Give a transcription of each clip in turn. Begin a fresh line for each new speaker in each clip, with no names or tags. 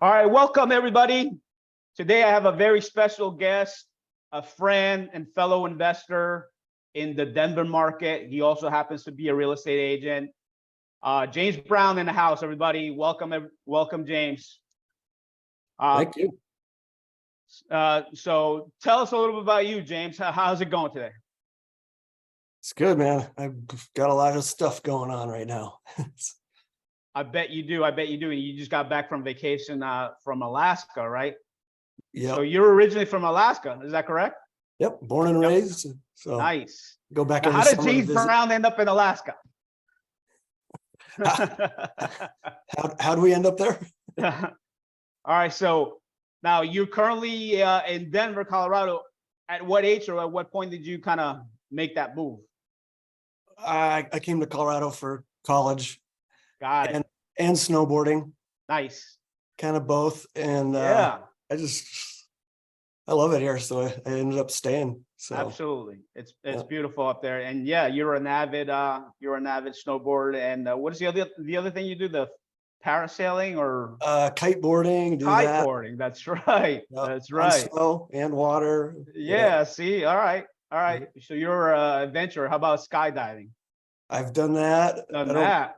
All right, welcome everybody. Today I have a very special guest, a friend and fellow investor in the Denver market. He also happens to be a real estate agent. James Brown in the house, everybody. Welcome, James.
Thank you.
So tell us a little bit about you, James. How's it going today?
It's good, man. I've got a lot of stuff going on right now.
I bet you do. And you just got back from vacation from Alaska, right?
Yeah.
So you're originally from Alaska, is that correct?
Yep. Born and raised. So
nice.
Go back
now,
every
how did
summer to
James
visit.
Brown end up in Alaska?
How do we end up there?
All right. So now you're currently in Denver, Colorado. At what age or at what point did you kind of make that move?
I came to Colorado for college.
Got it.
And snowboarding.
Nice.
Kind of both. And
yeah.
I love it here. So I ended up staying. So
absolutely. It's beautiful up there. And yeah, you're an avid snowboarder. And what is the other thing you do? The parasailing or
kiteboarding?
Kiteboarding. That's right.
Yep.
That's right.
On snow and water.
Yeah. See. All right. So you're an adventurer. How about skydiving?
I've done that.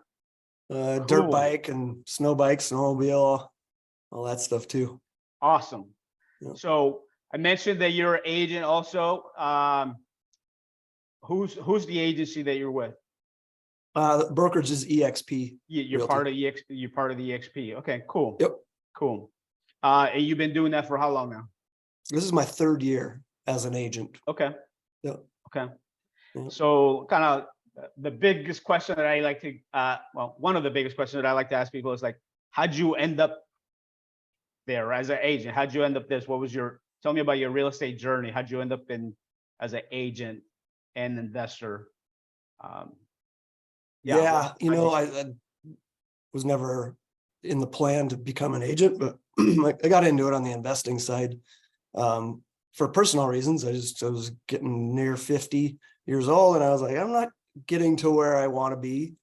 Cool.
Dirt bike and snow bike, snowmobile, all that stuff too.
Awesome.
Yeah.
So I mentioned that you're an agent also. Who's the agency that you're with?
The brokerage is EXP.
You're part of the EXP. Okay, cool.
Yep.
Cool. And you've been doing that for how long now?
This is my third year as an agent.
Okay.
Yep.
Okay.
Yep.
So kind of the biggest question that I like to, one of the biggest questions that I like to ask people is like, how'd you end up there as an agent? How'd you end up this? Tell me about your real estate journey. How'd you end up as an agent and investor?
I was never in the plan to become an agent, but I got into it on the investing side for personal reasons. I was getting near 50 years old and I was like, I'm not getting to where I want to be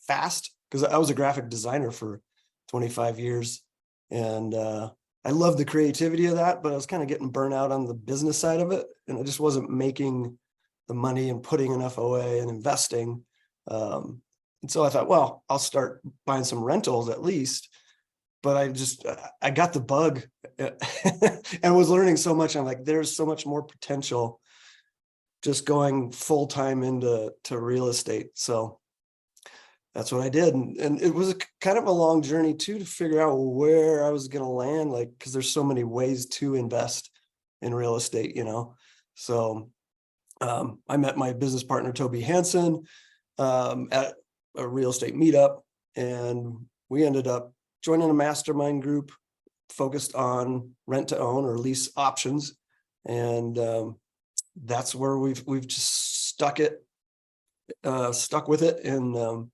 fast, because I was a graphic designer for 25 years and I love the creativity of that, but I was kind of getting burnt out on the business side of it, and I just wasn't making the money and putting enough away and investing. And so I thought, well, I'll start buying some rentals at least. But I got the bug and was learning so much. I'm like, there's so much more potential just going full time into real estate. So that's what I did. And it was kind of a long journey too, to figure out where I was going to land, like, because there's so many ways to invest in real estate, So I met my business partner, Toby Hansen, at a real estate meetup, and we ended up joining a mastermind group focused on rent to own or lease options. And that's where we've just stuck with it. And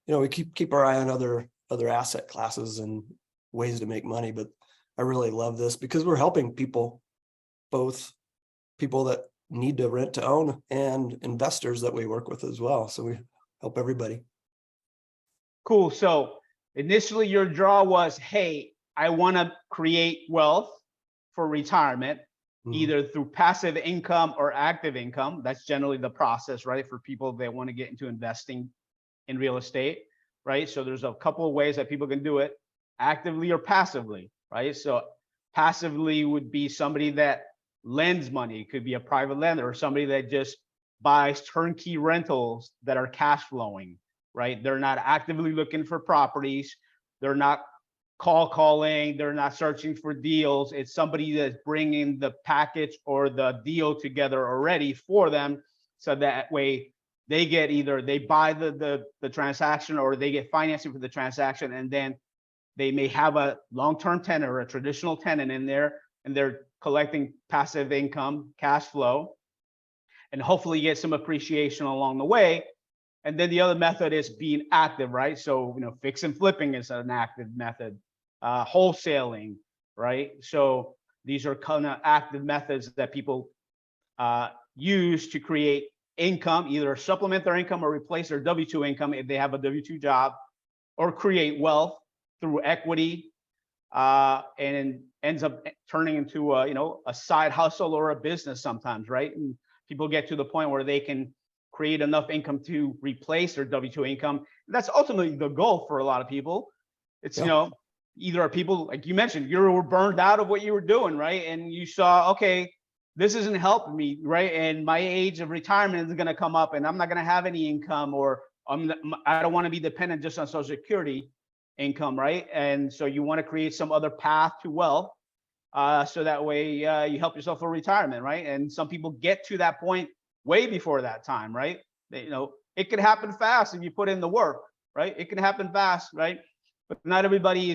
we keep our eye on other asset classes and ways to make money. But I really love this because we're helping people, both people that need to rent to own and investors that we work with as well. So we help everybody.
Cool. So initially your draw was, hey, I want to create wealth for retirement, either through passive income or active income. That's generally the process, right? For people that want to get into investing in real estate, right? So there's a couple of ways that people can do it, actively or passively, right? So passively would be somebody that lends money. It could be a private lender or somebody that just buys turnkey rentals that are cash flowing, right? They're not actively looking for properties. They're not calling. They're not searching for deals. It's somebody that's bringing the package or the deal together already for them. So that way they get they buy the transaction or they get financing for the transaction. And then they may have a long-term tenant or a traditional tenant in there, and they're collecting passive income, cash flow, and hopefully get some appreciation along the way. And then the other method is being active, right? So, fix and flipping is an active method, wholesaling, right? So these are kind of active methods that people use to create income, either supplement their income or replace their W-2 income if they have a W-2 job, or create wealth through equity, and ends up turning into a, you know, a side hustle or a business sometimes, right? And people get to the point where they can create enough income to replace their W-2 income. That's ultimately the goal for a lot of people. It's, you
Yeah.
know, either are people, like you mentioned, you were burned out of what you were doing, right? And you saw, okay, this isn't helping me, right? And my age of retirement is going to come up and I'm not going to have any income, or I don't want to be dependent just on Social Security income, right? And so you want to create some other path to wealth, so that way you help yourself for retirement, right? And some people get to that point way before that time, right? You know, it can happen fast if you put in the work, right? It can happen fast, right? But not everybody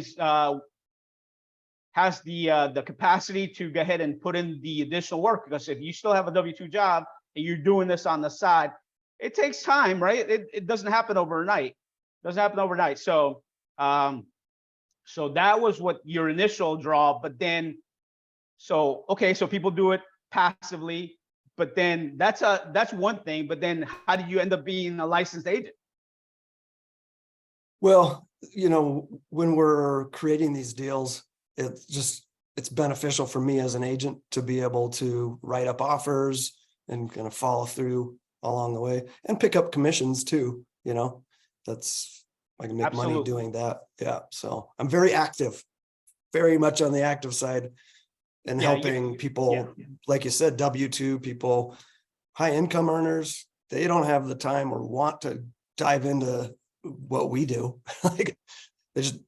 has the capacity to go ahead and put in the additional work, because if you still have a W-2 job and you're doing this on the side, it takes time, right? It doesn't happen overnight. It doesn't happen overnight. So so that was what your initial draw, but then, so okay, so people do it passively, but then that's one thing. But then how do you end up being a licensed agent?
Well, you know, when we're creating these deals, it's beneficial for me as an agent to be able to write up offers and kind of follow through along the way and pick up commissions too. You know, that's, I can make money
Absolutely.
doing that. Yeah. So I'm very active, very much on the active side, and
Yeah,
helping people,
yeah.
like you said, W-2 people, high income earners, they don't have the time or want to dive into what we do. Like they just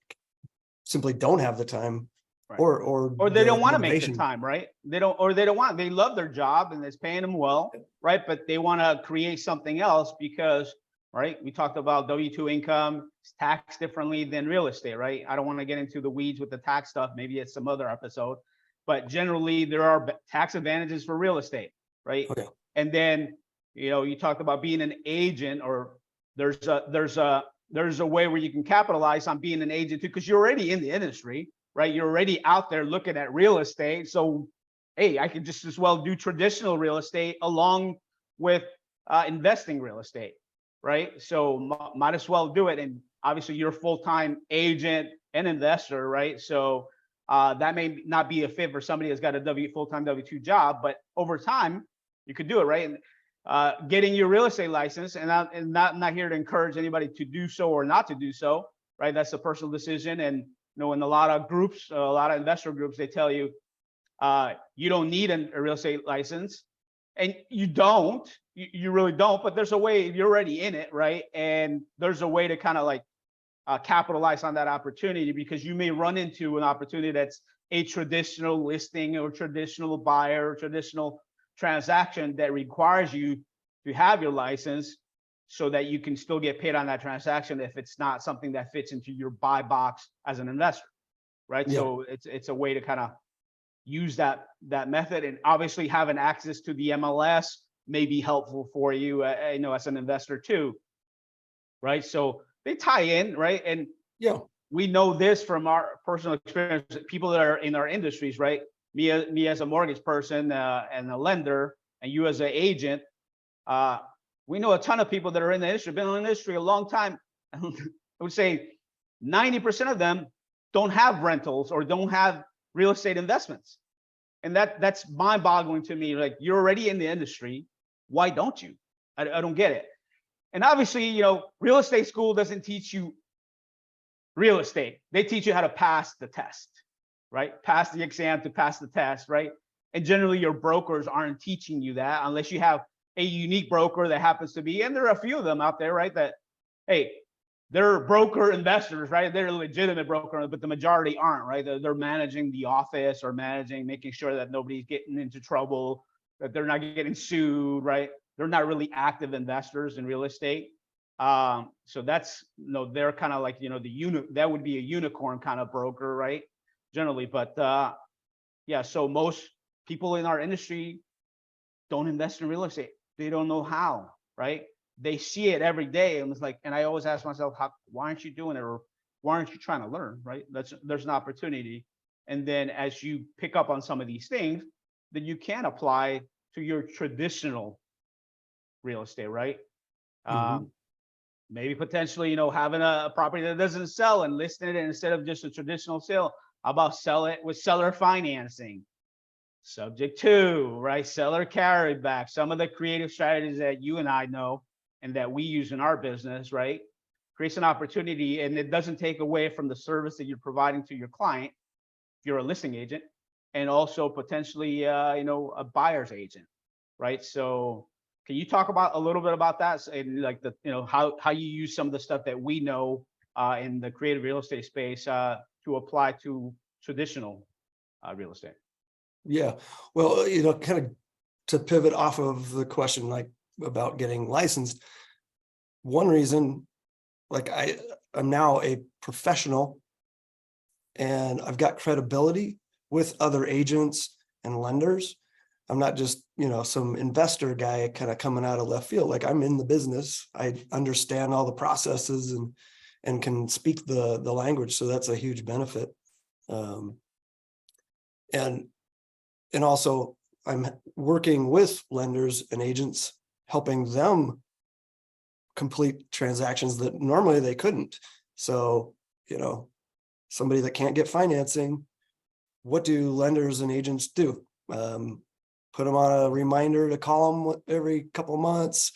simply don't have the time
Right.
or
Or they
the
don't want to make the
motivation.
time, right? They don't, or they don't want, they love their job and it's paying them well, right? But they want to create something else because, right? We talked about W-2 income, it's taxed differently than real estate, right? I don't want to get into the weeds with the tax stuff. Maybe it's some other episode, but generally there are tax advantages for real estate, right?
Okay.
And then, you know, you talked about being an agent, or there's a way where you can capitalize on being an agent too, because you're already in the industry, right? You're already out there looking at real estate. So, hey, I could just as well do traditional real estate along with investing real estate, right? So might as well do it. And obviously, you're a full-time agent and investor, right? So that may not be a fit for somebody that's got a full-time W-2 job, but over time, you could do it, right? And getting your real estate license, and not here to encourage anybody to do so or not to do so, right? That's a personal decision. And you know, in a lot of groups, a lot of investor groups, they tell you you don't need a real estate license, and you don't. You really don't. But there's a way. You're already in it, right? And there's a way to kind of like capitalize on that opportunity, because you may run into an opportunity that's a traditional listing or traditional buyer or traditional transaction that requires you to have your license, so that you can still get paid on that transaction if it's not something that fits into your buy box as an investor, right?
Yeah.
So it's a way to kind of use that method, and obviously having access to the MLS may be helpful for you, you know, as an investor too, right? So they tie in, right? And
Yeah.
we know this from our personal experience, people that are in our industries, right? Me as a mortgage person and a lender, and you as an agent, we know a ton of people that are in the industry, been in the industry a long time. I would say 90% of them don't have rentals or don't have real estate investments. And that's mind boggling to me. Like, you're already in the industry. Why don't you? I don't get it. And obviously, you know, real estate school doesn't teach you real estate. They teach you how to pass the test, right? Pass the exam to pass the test, right? And generally your brokers aren't teaching you that, unless you have a unique broker that happens to be, and there are a few of them out there, right? That, hey, they're broker investors, right? They're legitimate broker, but the majority aren't, right? They're managing the office or making sure that nobody's getting into trouble, that they're not getting sued, right? They're not really active investors in real estate. So that's, you know, they're kind of like, you know, that would be a unicorn kind of broker, right? Generally, but yeah, so most people in our industry don't invest in real estate. They don't know how, right? They see it every day, and it's like, and I always ask myself, why aren't you doing it, or why aren't you trying to learn, right? There's an opportunity, and then as you pick up on some of these things, then you can apply to your traditional real estate, right?
Mhm.
Maybe potentially, you know, having a property that doesn't sell and listing it instead of just a traditional sale. How about sell it with seller financing? Subject to, right? Seller carryback, some of the creative strategies that you and I know and that we use in our business, right? Creates an opportunity, and it doesn't take away from the service that you're providing to your client if you're a listing agent, and also potentially, a buyer's agent, right? So can you talk about a little bit about that, and like how you use some of the stuff that we know in the creative real estate space to apply to traditional real estate?
Yeah, well, kind of to pivot off of the question, like about getting licensed, one reason, like I'm now a professional and I've got credibility with other agents and lenders. I'm not just, some investor guy kind of coming out of left field. Like, I'm in the business. I understand all the processes and can speak the language. So that's a huge benefit. And also I'm working with lenders and agents, helping them complete transactions that normally they couldn't. So, somebody that can't get financing, what do lenders and agents do? Put them on a reminder to call them every couple of months,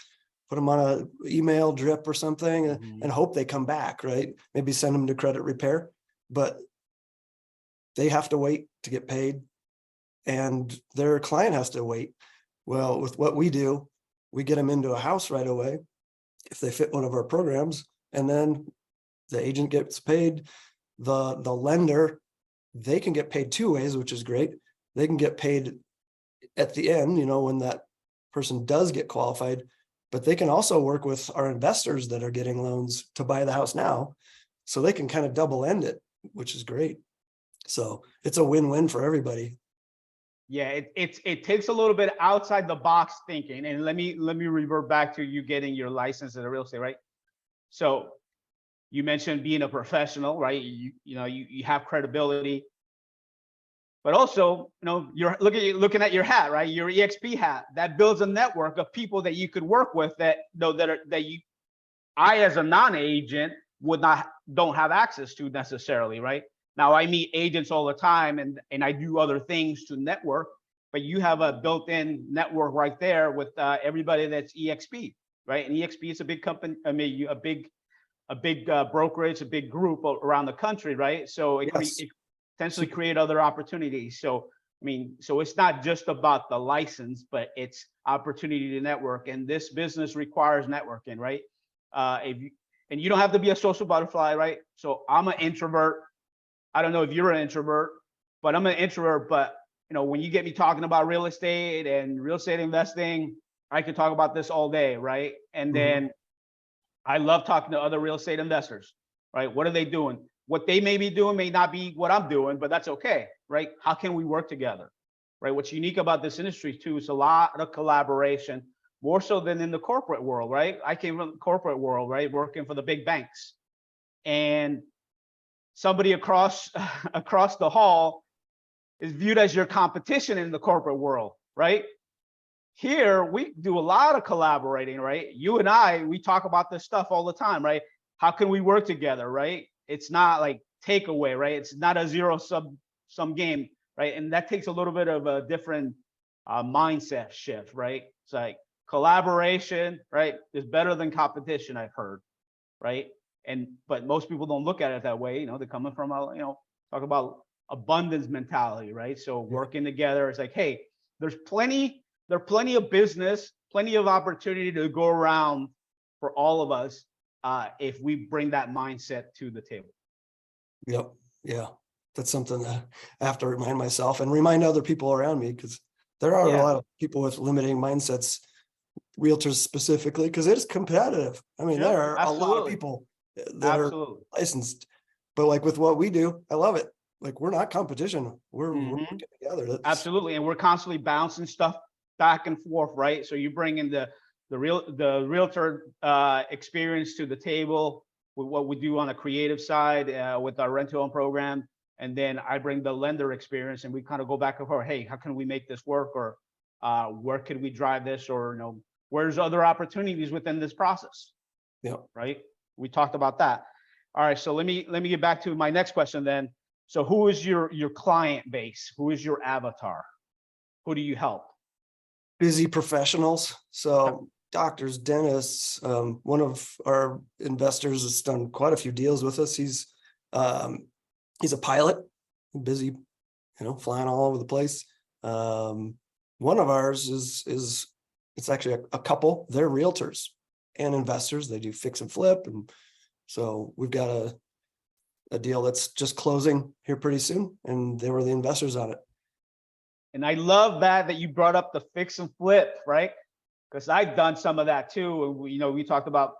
put them on an email drip or something, and hope they come back, right? Maybe send them to credit repair, but they have to wait to get paid and their client has to wait. Well, with what we do, we get them into a house right away if they fit one of our programs, and then the agent gets paid. The lender, they can get paid two ways, which is great. They can get paid at the end, when that person does get qualified, but they can also work with our investors that are getting loans to buy the house now. So they can kind of double end it, which is great. So it's a win-win for everybody.
Yeah, it takes a little bit outside the box thinking. And let me revert back to you getting your license as a real estate, right? So you mentioned being a professional, right? You have credibility, but also, you're looking at your hat, right? Your EXP hat that builds a network of people that you could work with that I as a non-agent don't have access to necessarily, right? Now I meet agents all the time and I do other things to network, but you have a built-in network right there with everybody that's EXP, right? And EXP is a big company, a big brokerage, a big group around the country, right? So it potentially create other opportunities. So so it's not just about the license, but it's opportunity to network. And this business requires networking, right? And you don't have to be a social butterfly, right? So I'm an introvert. I don't know if you're an introvert, but I'm an introvert. But when you get me talking about real estate and real estate investing, I could talk about this all day, right? And then I love talking to other real estate investors, right? What are they doing? What they may be doing may not be what I'm doing, but that's okay, right? How can we work together, right? What's unique about this industry too is a lot of collaboration, more so than in the corporate world, right? I came from the corporate world, right? Working for the big banks, and somebody across the hall is viewed as your competition in the corporate world, right? Here, we do a lot of collaborating, right? You and we talk about this stuff all the time, right? How can we work together, right? It's not like takeaway, right? It's not a zero-sum game, right? And that takes a little bit of a different mindset shift, right? It's like collaboration, right, is better than competition, I've heard, right? But most people don't look at it that way. They're coming from talk about abundance mentality, right? So working together, it's like, hey, there's plenty of business, plenty of opportunity to go around for all of us if we bring that mindset to the table.
Yep. Yeah. That's something that I have to remind myself and remind other people around me, because there are a lot of people with limiting mindsets, realtors specifically, because it is competitive. There are a lot of people that are licensed, but like with what we do, I love it. Like, we're not competition. We're working together.
Absolutely. And we're constantly bouncing stuff back and forth, right? So you bring in the realtor experience to the table with what we do on the creative side with our rent to own program. And then I bring the lender experience, and we kind of go back and forth. Hey, how can we make this work? Or where could we drive this? Or, where's other opportunities within this process?
Yeah.
Right. We talked about that. All right. So let me get back to my next question then. So who is your client base? Who is your avatar? Who do you help?
Busy professionals. So doctors, dentists, one of our investors has done quite a few deals with us. He's a pilot, busy, flying all over the place. One of ours is it's actually a couple. They're realtors and investors. They do fix and flip, and so we've got a deal that's just closing here pretty soon, and they were the investors on it.
And I love that you brought up the fix and flip, right? Because I've done some of that too. We talked about,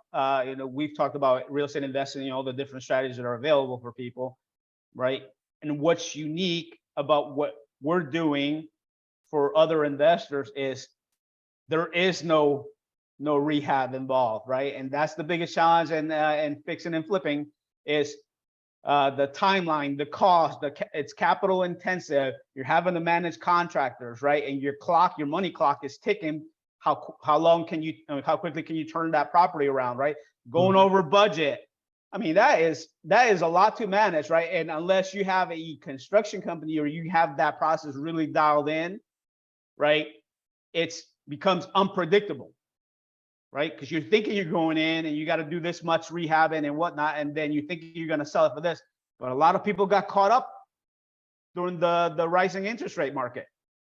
we've talked about real estate investing, all the different strategies that are available for people, right? And what's unique about what we're doing for other investors is there is no rehab involved, right? And that's the biggest challenge in fixing and flipping is the timeline, the cost, it's capital intensive. You're having to manage contractors, right? And your money clock is ticking. How quickly can you turn that property around, right? Going over budget. I mean, that is a lot to manage, right? And unless you have a construction company or you have that process really dialed in, right? It's becomes unpredictable, right? Because you're thinking you're going in and you got to do this much rehabbing and whatnot, and then you think you're going to sell it for this. But a lot of people got caught up during the rising interest rate market,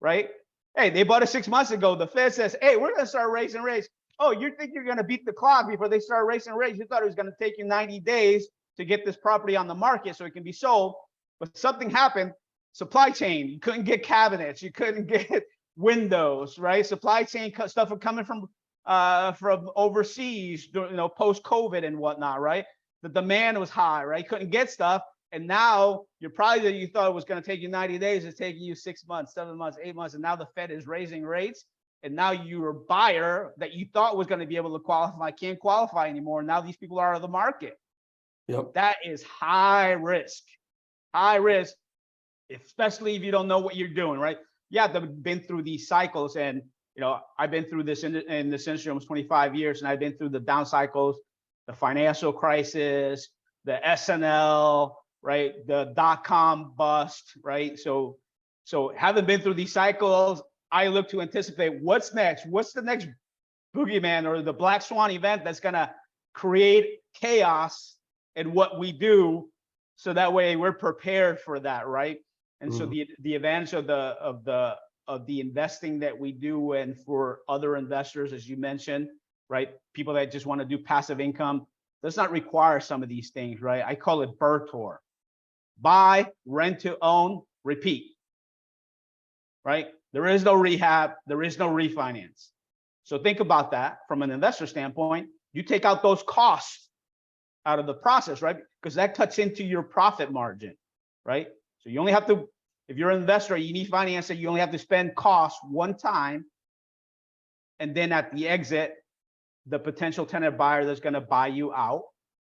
right? Hey, they bought it 6 months ago. The Fed says, hey, we're going to start raising rates. Oh, you think you're going to beat the clock before they start raising rates? You thought it was going to take you 90 days to get this property on the market so it can be sold. But something happened. Supply chain, you couldn't get cabinets, you couldn't get windows, right? Supply chain stuff coming from overseas, post COVID and whatnot, right? The demand was high, right? You couldn't get stuff, and now your project that you thought was going to take you 90 days is taking you 6 months, 7 months, 8 months, and now the Fed is raising rates, and now your buyer that you thought was going to be able to qualify can't qualify anymore. Now these people are out of the market.
Yep.
That is high risk, especially if you don't know what you're doing, right? Yeah, they've been through these cycles, and I've been through this in this industry almost 25 years, and I've been through the down cycles, the financial crisis, the SNL, right, the .com bust, right? So having been through these cycles, I look to anticipate what's next. What's the next boogeyman or the black swan event that's gonna create chaos in what we do, so that way we're prepared for that, right? And so the advantage of the investing that we do, and for other investors, as you mentioned, right? People that just want to do passive income, does not require some of these things, right? I call it BRRRR. Buy, rent to own, repeat, right? There is no rehab, there is no refinance. So think about that from an investor standpoint. You take out those costs out of the process, right? Because that cuts into your profit margin, right? So you only have to, if you're an investor, you need financing, you only have to spend costs one time. And then at the exit, the potential tenant buyer that's going to buy you out,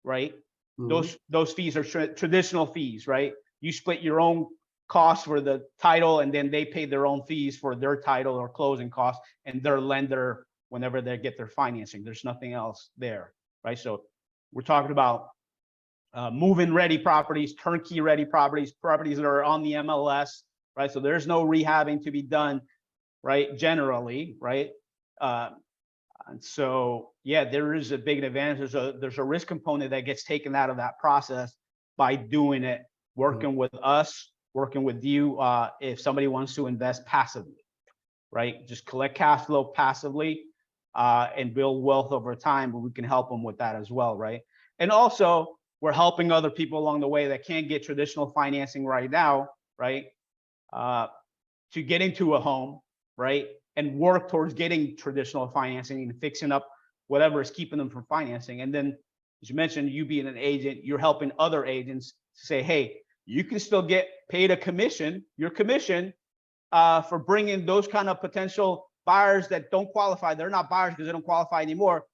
right? Those fees are traditional fees, right? You split your own costs for the title, and then they pay their own fees for their title or closing costs and their lender whenever they get their financing. There's nothing else there, right? So we're talking about move-in ready properties, turnkey ready properties, properties that are on the MLS, right? So there's no rehabbing to be done, right? Generally, right? And so, yeah, there is a big advantage. There's a risk component that gets taken out of that process by doing it, working with us, working with you. If somebody wants to invest passively, right? Just collect cash flow passively and build wealth over time, but we can help them with that as well, right? And also, we're helping other people along the way that can't get traditional financing right now, right? To get into a home, right? And work towards getting traditional financing and fixing up whatever is keeping them from financing. And then, as you mentioned, you being an agent, you're helping other agents to say, hey, you can still get paid your commission for bringing those kind of potential buyers that don't qualify. They're not buyers because they don't qualify anymore.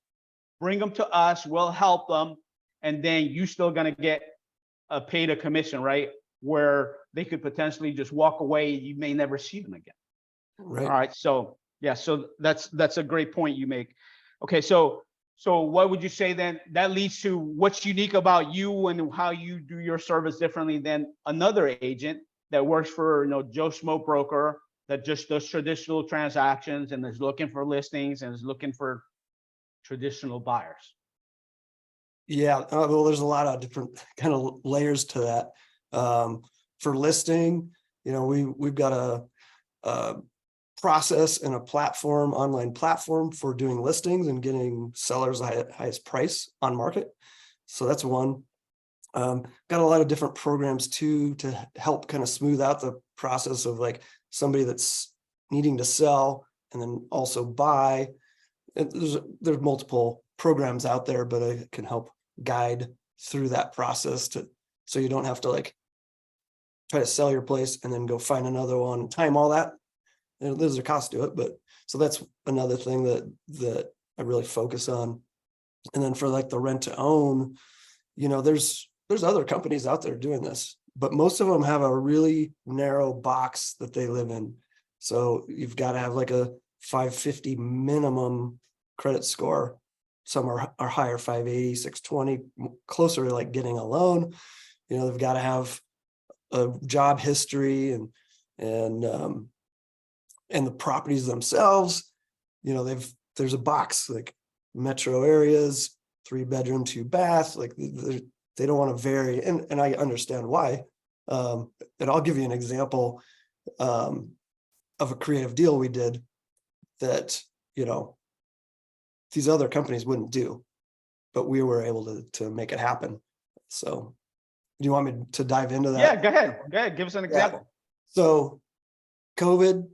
Bring them to us, we'll help them. And then you still gonna get paid a commission, right? Where they could potentially just walk away. You may never see them again.
Right.
All right. So yeah, so that's a great point you make. Okay, so So what would you say then? That leads to what's unique about you and how you do your service differently than another agent that works for, Joe Schmo broker that just does traditional transactions and is looking for listings and is looking for traditional buyers.
Yeah, well, there's a lot of different kind of layers to that. For listing, we've got a process and a platform, online platform for doing listings and getting sellers the highest price on market. So that's one. Got a lot of different programs too to help kind of smooth out the process of like somebody that's needing to sell and then also buy. And there's multiple programs out there, but I can help guide through that process so you don't have to like try to sell your place and then go find another one and time all that. And there's a cost to it, but so that's another thing that I really focus on. And then for like the rent to own, there's other companies out there doing this, but most of them have a really narrow box that they live in. So you've got to have like a 550 minimum credit score. Some are higher, 580, 620, closer to like getting a loan. They've got to have a job history and the properties themselves, there's a box like metro areas, 3-bedroom, 2-bath, like they don't want to vary. And I understand why. And I'll give you an example of a creative deal we did that, these other companies wouldn't do, but we were able to make it happen. So do you want me to dive into that?
Yeah, go ahead. Give us an example.
Yeah. So COVID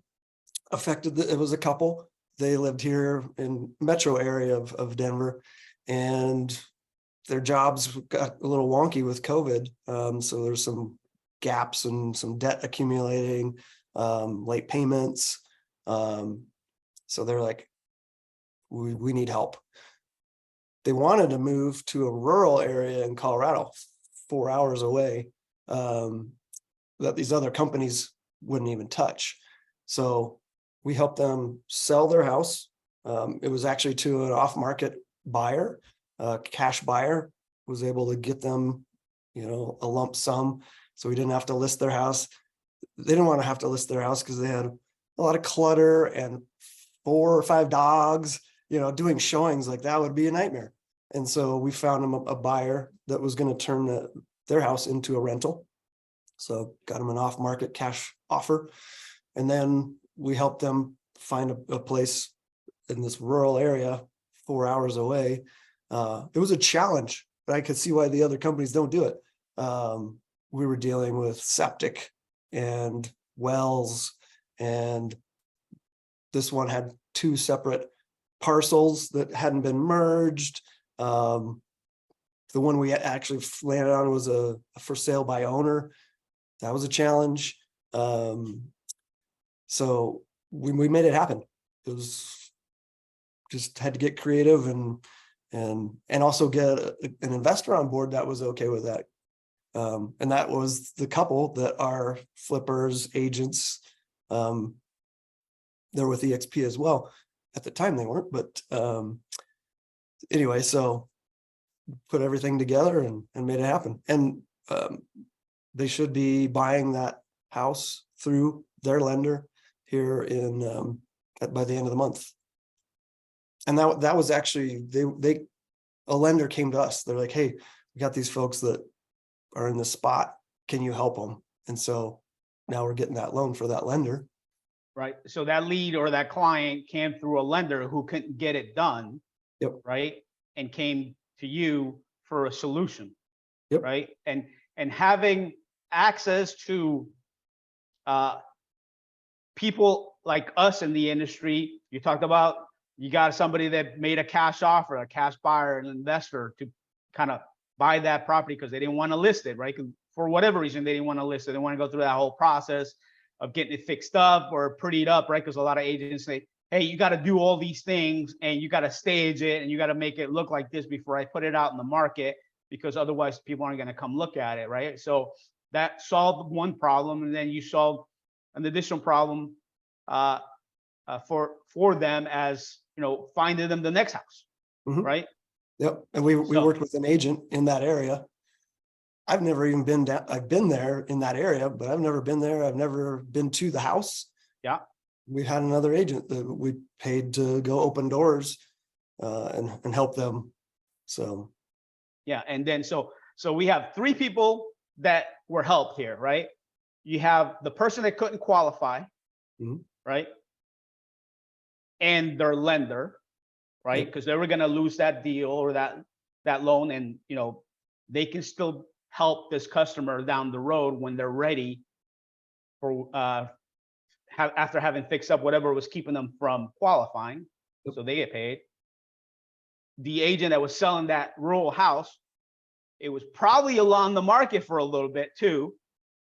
affected, it was a couple, they lived here in metro area of Denver, and their jobs got a little wonky with COVID. So there's some gaps and some debt accumulating, late payments. So they're like, we need help. They wanted to move to a rural area in Colorado, 4 hours away, that these other companies wouldn't even touch. So we helped them sell their house. It was actually to an off-market buyer, cash buyer, was able to get them, a lump sum. So we didn't have to list their house. They didn't want to have to list their house because they had a lot of clutter and 4 or 5 dogs, doing showings like that would be a nightmare. And so we found them a buyer that was going to turn their house into a rental. So got them an off-market cash offer. And then we helped them find a place in this rural area 4 hours away. It was a challenge, but I could see why the other companies don't do it. We were dealing with septic and wells, and this one had 2 separate parcels that hadn't been merged. The one we actually landed on was a for sale by owner. That was a challenge. So we made it happen. It was just had to get creative and also get an investor on board that was okay with that. And that was the couple that are flippers, agents. They're with EXP as well. At the time they weren't, but anyway, so put everything together and made it happen. And they should be buying that house through their lender here in by the end of the month. And that was actually a lender came to us. They're like, hey, we got these folks that are in this spot. Can you help them? And so now we're getting that loan for that lender.
Right. So that lead or that client came through a lender who couldn't get it done.
Yep.
Right. And came to you for a solution.
Yep.
Right. And having access to people like us in the industry, you talked about, you got somebody that made a cash offer, a cash buyer, an investor to kind of buy that property because they didn't want to list it, right? For whatever reason, they didn't want to list it. They want to go through that whole process of getting it fixed up or prettied up, right? Because a lot of agents say, hey, you got to do all these things and you got to stage it and you got to make it look like this before I put it out in the market, because otherwise people aren't going to come look at it, right? So that solved one problem, and then you solved an additional problem for them, as finding them the next house,
Mhm.
right?
Yep, and we
So,
worked with an agent in that area. I've never even been down, I've been there in that area, but I've never been there. I've never been to the house.
yeah,
We had another agent that we paid to go open doors and help them. So,
yeah. And then, so we have three people that were helped here, right? You have the person that couldn't qualify,
mhm,
right? And their lender, right?
yep,
Because they were going to lose that deal or that loan, and they can still help this customer down the road when they're ready for after having fixed up whatever was keeping them from qualifying,
yep,
so they get paid. The agent that was selling that rural house, it was probably along the market for a little bit too,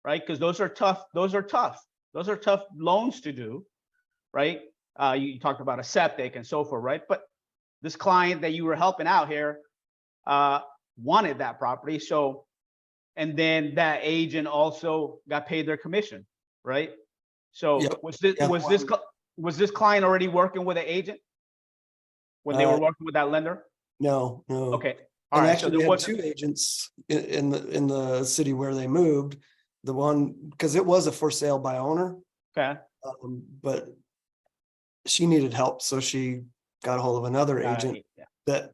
right? Because those are tough. Those are tough. Those are tough loans to do, right? You talked about a septic and so forth, right? But this client that you were helping out here uh, wanted that property. So, and then that agent also got paid their commission, right? So
yep.
was this
Yeah,
was this cl- was this client already working with an agent when they
uh,
were working with that lender?
no, no.
Okay, all
And
right. So
actually,
there
we had
wasn't.
two agents in the city where they moved. The one, because it was a for sale by owner,
Okay,
but she needed help, so she got a hold of another agent
yeah.
that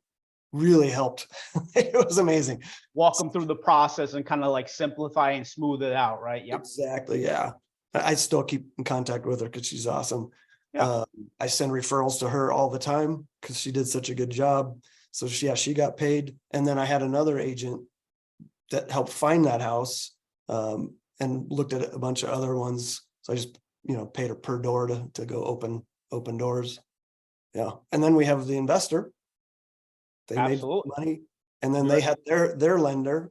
really helped. It was amazing.
Walk them through the process and kind of like simplify and smooth it out, right? Yep.
Exactly, yeah. I still keep in contact with her because she's awesome.
Yeah.
I send referrals to her all the time because she did such a good job. So she got paid. And then I had another agent that helped find that house and looked at a bunch of other ones. So I just, paid her per door to go open doors. Yeah. And then we have the investor. They made
Absolutely.
money. And then they
You're,
had their lender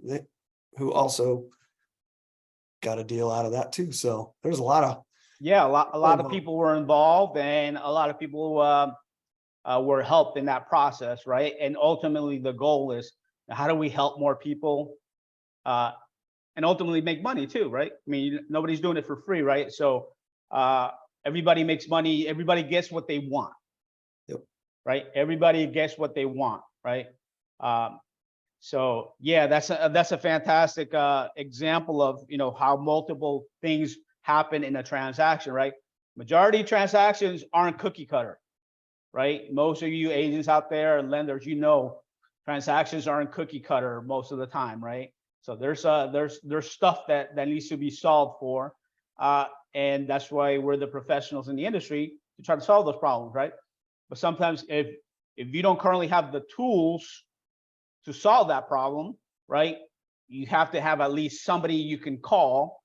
who also got a deal out of that too. So there's a lot of
yeah, a lot of people were involved, and a lot of people were helped in that process, right? And ultimately, the goal is how do we help more people, uh, and ultimately make money too, right? I mean, nobody's doing it for free, right? So uh, everybody makes money. Everybody gets what they want,
Yep.
right? Everybody gets what they want, right? Um, so yeah, that's a fantastic example of how multiple things happen in a transaction, right? Majority of transactions aren't cookie cutter, right? Most of you agents out there and lenders, transactions aren't cookie cutter most of the time, right? So there's stuff that needs to be solved for, and that's why we're the professionals in the industry to try to solve those problems, right? But sometimes if you don't currently have the tools to solve that problem, right? You have to have at least somebody you can call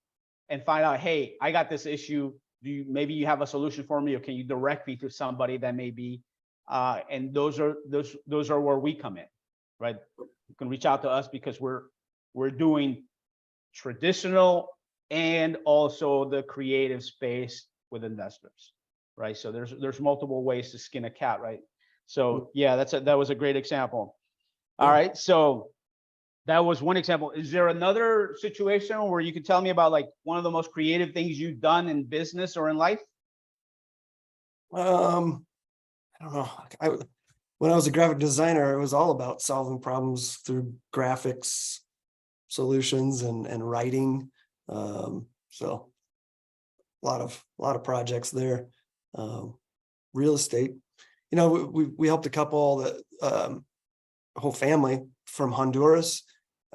and find out, hey, I got this issue. Maybe you have a solution for me, or can you direct me to somebody that may be? And those are where we come in, right? You can reach out to us because we're doing traditional and also the creative space with investors, right? So there's multiple ways to skin a cat, right? So yeah, that was a great example. All
Yeah.
right, so that was one example. Is there another situation where you could tell me about like one of the most creative things you've done in business or in life?
I don't know. When I was a graphic designer, it was all about solving problems through graphics solutions and writing. So a lot of projects there. Um, Real estate. We helped a couple that a whole family from Honduras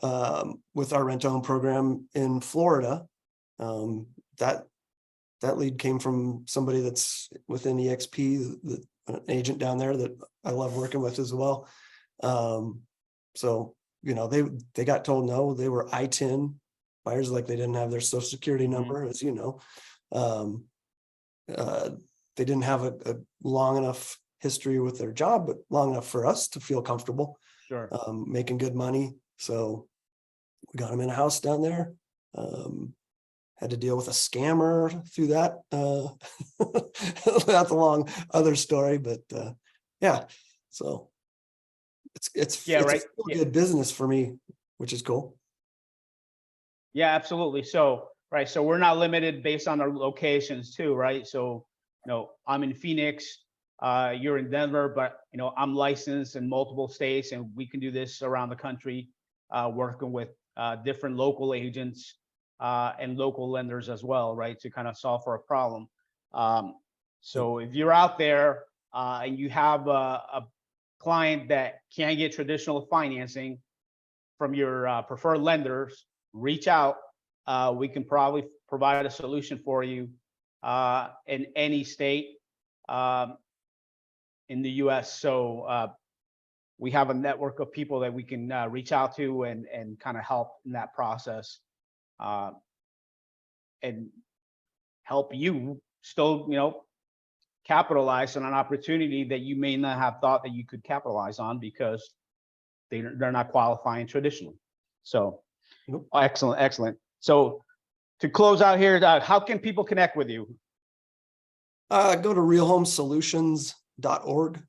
with our rent to own program in Florida. Um, that lead came from somebody that's within EXP, an agent down there that I love working with as well. So they got told no, they were I-10 buyers, like they didn't have their social security number, as you know. They didn't have a long enough history with their job, but long enough for us to feel comfortable
Sure.
making good money. So we got them in a house down there. Had to deal with a scammer through that. That's a long other story, but yeah. So it's
Yeah,
a
right.
feel
Yeah,
good business for me, which is cool.
yeah, absolutely. So, right. So we're not limited based on our locations too, right? So, I'm in Phoenix. you're in Denver, but I'm licensed in multiple states, and we can do this around the country, working with different local agents and local lenders as well, right, to kind of solve for a problem. So if you're out there and you have a client that can't get traditional financing from your preferred lenders, reach out. We can probably provide a solution for you in any state in the US. So we have a network of people that we can reach out to and kind of help in that process and help you still, capitalize on an opportunity that you may not have thought that you could capitalize on because they're not qualifying traditionally. So excellent, excellent. So to close out here, how can people connect with you?
Go to realhomesolutions.org.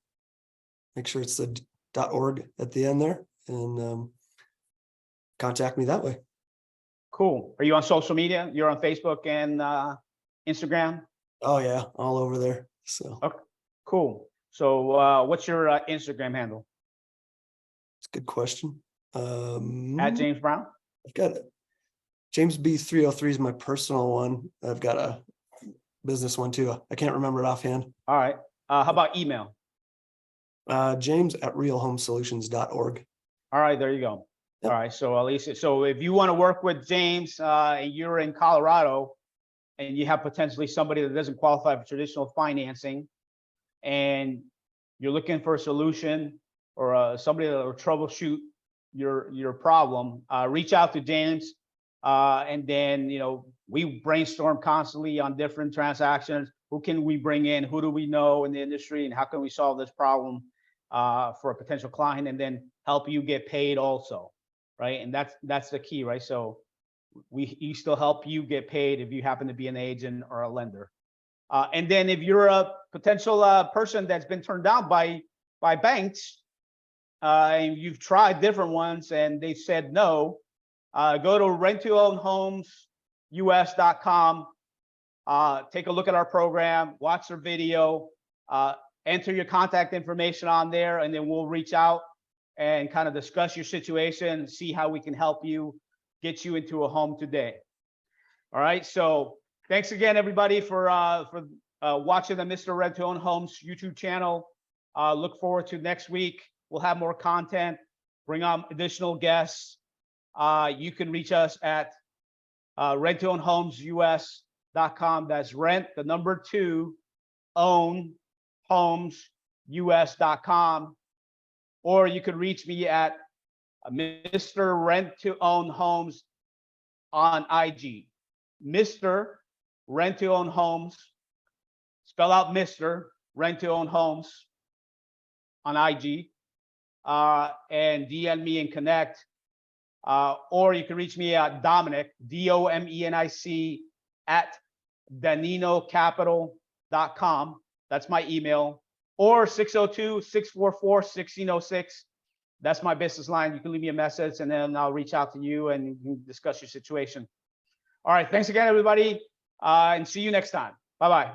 Make sure it's the .org at the end there, and contact me that way.
Cool. Are you on social media? You're on Facebook and Instagram?
Oh yeah, all over there. So
okay, cool. So what's your Instagram handle?
It's a good question.
At James Brown?
I've got it. James B303 is my personal one. I've got a business one too. I can't remember it offhand.
All right. How about email?
James@realhomesolutions.org.
All right, there you go.
Yep.
All right. So Alicia, so if you want to work with James and you're in Colorado and you have potentially somebody that doesn't qualify for traditional financing and you're looking for a solution or somebody that will troubleshoot your problem, reach out to James. And then, we brainstorm constantly on different transactions. Who can we bring in? Who do we know in the industry? And how can we solve this problem for a potential client, and then help you get paid also, right? And that's the key, right? So we still help you get paid if you happen to be an agent or a lender. And then if you're a potential person that's been turned down by banks, and you've tried different ones and they said no, go to rent2ownhomesus.com. Take a look at our program, watch our video, enter your contact information on there, and then we'll reach out and kind of discuss your situation, see how we can help you get you into a home today. All right. So thanks again, everybody, for watching the Mr. Rent to Own Homes YouTube channel. Look forward to next week. We'll have more content, bring on additional guests. You can reach us at rent2ownhomesus.com. That's rent, the number 2, own, homesus.com. Or you could reach me at Mr. Rent to Own Homes on IG. Mr. Rent to Own Homes, spell out Mr. Rent to Own Homes on IG, and DM me and connect. Or you can reach me at Domenic, DOMENIC, at daninocapital.com. That's my email. Or 602-644-1606. That's my business line. You can leave me a message and then I'll reach out to you and you can discuss your situation. All right. Thanks again, everybody. And see you next time. Bye-bye.